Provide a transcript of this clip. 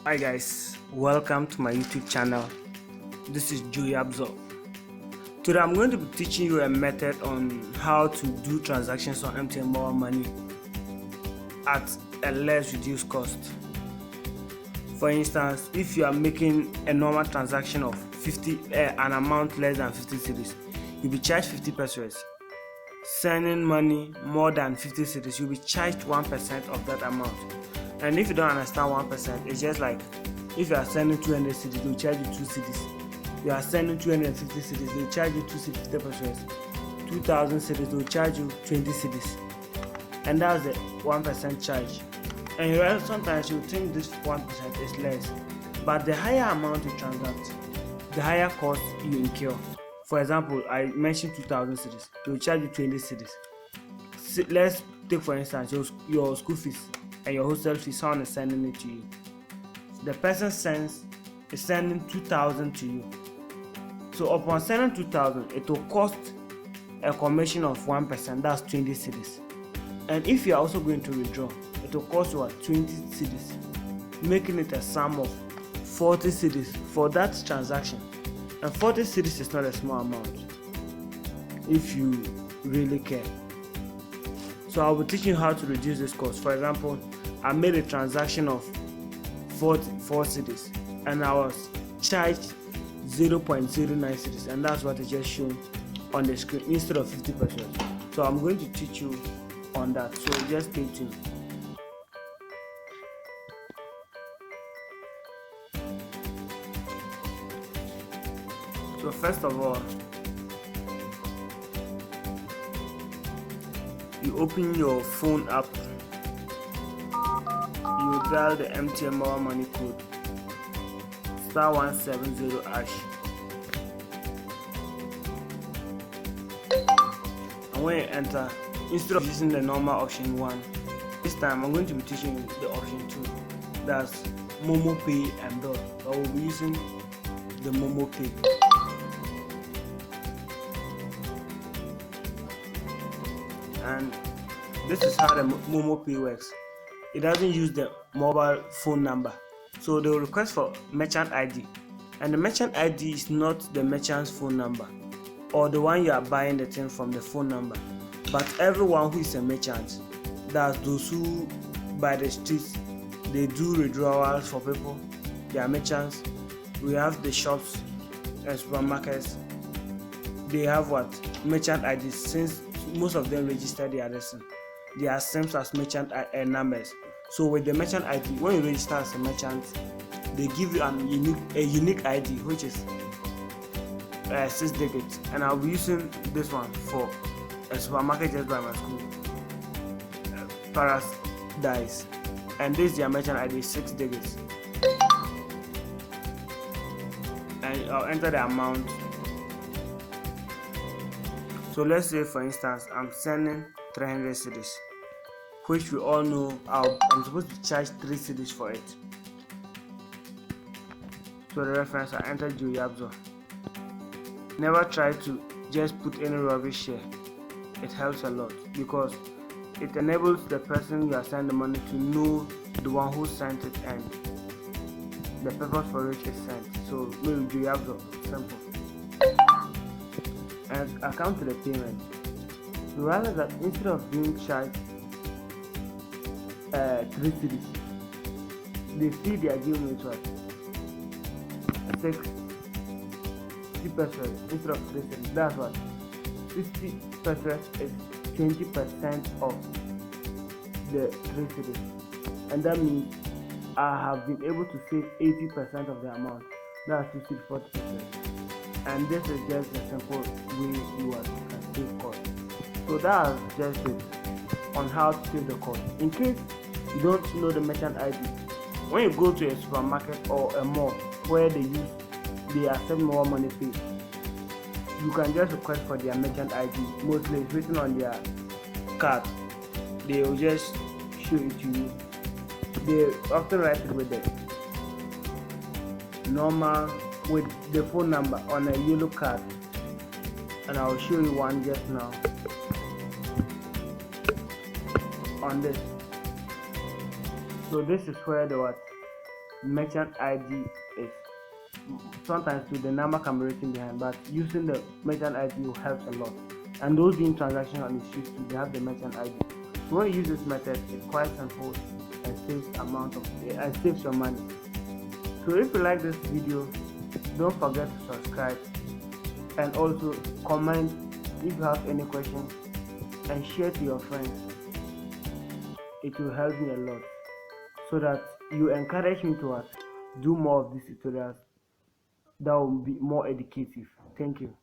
Hi guys, welcome to my YouTube channel. This is Yapzor. Today I'm going to be teaching you a method on how to do transactions on MTN mobile money at a less reduced cost. For instance, if you are making a normal transaction of an amount less than 50 cedis, you'll be charged 50 pesos. Sending money more than 50 cedis, you'll be charged 1% of that amount. And if you don't understand 1%, it's just like if you are sending 200 cedis, they'll charge you 2 cedis. You are sending 250 cedis, they'll charge you 250 pesos. 2,000 cedis, they'll charge you 20 cedis. And that's the 1% charge. And sometimes you think this 1% is less, but the higher amount you transact, the higher cost you incur. For example, I mentioned 2,000 cedis, they'll charge you 20 cedis. Let's take for instance your school fees and your hostel fee. Someone is sending it to you. The person is sending 2,000 to you. So upon sending 2,000, it will cost a commission of 1%. That's 20 cedis. And if you are also going to withdraw, it will cost you 20 cedis, making it a sum of 40 cedis for that transaction. And 40 cedis is not a small amount if you really care. So I'll be teaching you how to reduce this cost. For example, I made a transaction of 44 cedis and I was charged 0.09 cedis, and that's what is just shown on the screen instead of 50 pesos. So I'm going to teach you on that, so just stay tuned. So first of all, you open your phone app, you dial the MTN mobile money code *170#, and when you enter, instead of using the normal option 1, this time I'm going to be teaching you the option 2, that's MoMoPay and bill. I will be using the MoMoPay. And this is how the MoMoPay works. It doesn't use the mobile phone number, so they will request for merchant ID, and the merchant ID is not the merchant's phone number or the one you are buying the thing from, the phone number, but everyone who is a merchant, that's those who by the streets, they do withdrawals for people, they are merchants. We have the shops and supermarkets, they have merchant IDs, since most of them register their lesson. They are same as merchant numbers. So with the merchant ID, when you register as a merchant, they give you a unique ID, which is 6 digits. And I'll be using this one for a supermarket just by my school, Paradise. And this is their merchant ID, 6 digits. And I'll enter the amount. So let's say for instance I'm sending 300 cedis, which we all know I'm supposed to charge 3 cedis for it. So the reference, I entered Yapzor. Never try to just put any rubbish here. It helps a lot because it enables the person you are sending the money to know the one who sent it and the purpose for which it's sent. So maybe Yapzor, simple. And I come to the payment. You realize that instead of being charged 3 cedis, they see they are giving it 60 pesos instead of 3 cedis. That's what 60 pesos is 20% of the 3 cedis, and that means I have been able to save 80% of the amount. That's 40 pesos. And this is just a simple way you can save cost. So that's just it on how to save the cost. In case you don't know the merchant ID, when you go to a supermarket or a mall where they accept mobile money pay, you can just request for their merchant ID. Mostly it's written on their card. They will just show it to you. They often write it with the normal, with the phone number on a yellow card, and I will show you one just now on this. So this is where merchant ID is sometimes too the number can be written behind, but using the merchant ID will help a lot. And those doing transactions on the street too, they have the merchant ID. So when you use this method, it's quite simple and saves your money. So if you like this video, don't forget to subscribe and also comment if you have any questions and share to your friends. It will help me a lot so that you encourage me to do more of these tutorials that will be more educative. Thank you.